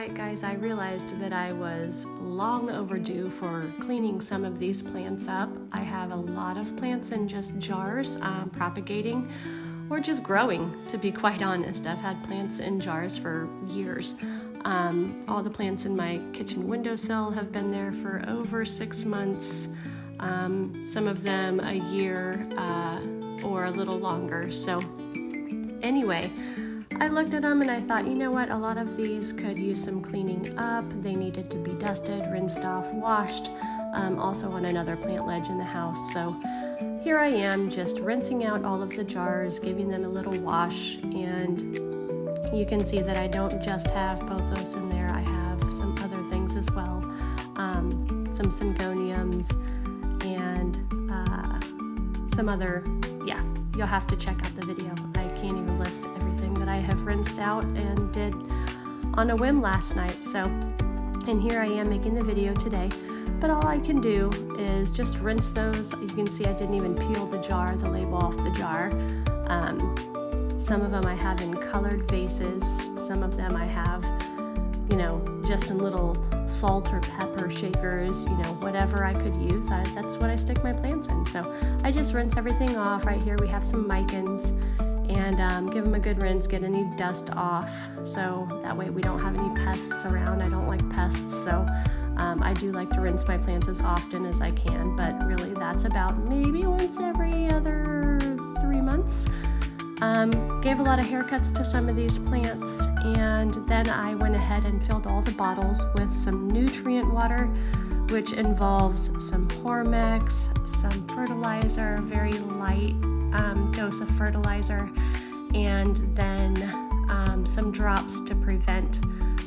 Alright guys, I realized that I was long overdue for cleaning some of these plants up. I have a lot of plants in just jars, propagating or just growing, to be quite honest. I've had plants in jars for years. All the plants in my kitchen windowsill have been there for over 6 months, some of them a year or a little longer. So anyway, I looked at them and I thought, you know what, a lot of these could use some cleaning up. They needed to be dusted, rinsed off, washed, also on another plant ledge in the house. So here I am just rinsing out all of the jars, giving them a little wash, and you can see that I don't just have pothos in there. I have some other things as well, some syngoniums and some other, you'll have to check out the video. I can't even list everything that I have rinsed out and did on a whim last night. So, and here I am making the video today, but all I can do is just rinse those. You can see I didn't even peel the jar, the label off the jar. Some of them I have in colored vases. Some of them I have, just in little salt or pepper shakers, whatever I could use. That's what I stick my plants in. So I just rinse everything off. Right here we have some micans, and give them a good rinse, get any dust off, so that way we don't have any pests around. I don't like pests, so I do like to rinse my plants as often as I can, but really that's about maybe once every other 3 months. Gave a lot of haircuts to some of these plants, and then I went ahead and filled all the bottles with some nutrient water, which involves some Hormex, some fertilizer, very light dose of fertilizer, and then some drops to prevent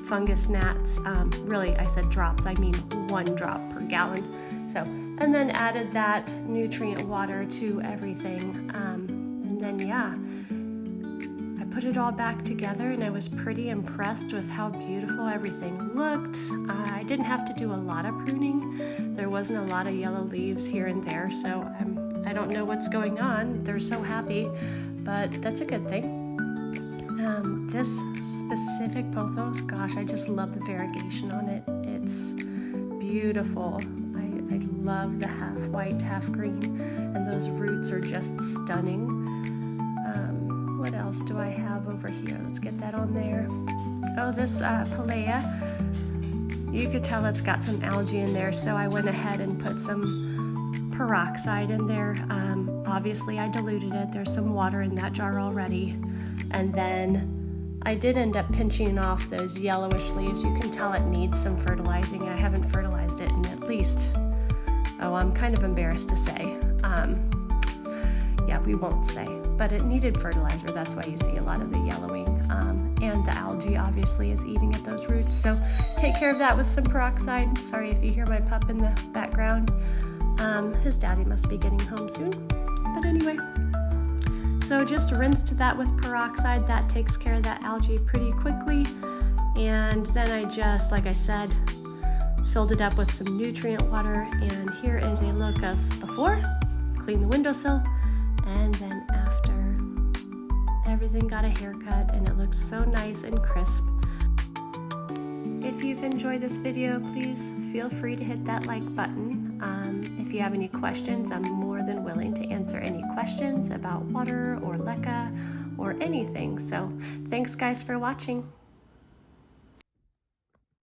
fungus gnats. Really, I said drops, I mean 1 drop per gallon. So, and then added that nutrient water to everything, and then I put it all back together, and I was pretty impressed with how beautiful everything looked. I didn't have to do a lot of pruning. There wasn't a lot of yellow leaves here and there, so I don't know what's going on. They're so happy, but that's a good thing. This specific pothos, gosh, I just love the variegation on it. It's beautiful. I love the half white, half green, and those roots are just stunning. What else do I have over here? Let's get that on there. Oh, this Palea, you could tell it's got some algae in there, so I went ahead and put some peroxide in there. Obviously I diluted it. There's some water in that jar already. And then I did end up pinching off those yellowish leaves. You can tell it needs some fertilizing. I haven't fertilized it in at least, I'm kind of embarrassed to say. We won't say, but it needed fertilizer. That's why you see a lot of the yellowing, and the algae obviously is eating at those roots. So take care of that with some peroxide. Sorry if you hear my pup in the background. His daddy must be getting home soon. But anyway, so just rinsed that with peroxide. That takes care of that algae pretty quickly. And then I just, like I said, filled it up with some nutrient water. And here is a look of before. Clean the windowsill. And then after, everything got a haircut, and it looks so nice and crisp. If you've enjoyed this video, please feel free to hit that like button. If you have any questions, I'm more than willing to answer any questions about water or leca or anything. So thanks guys for watching.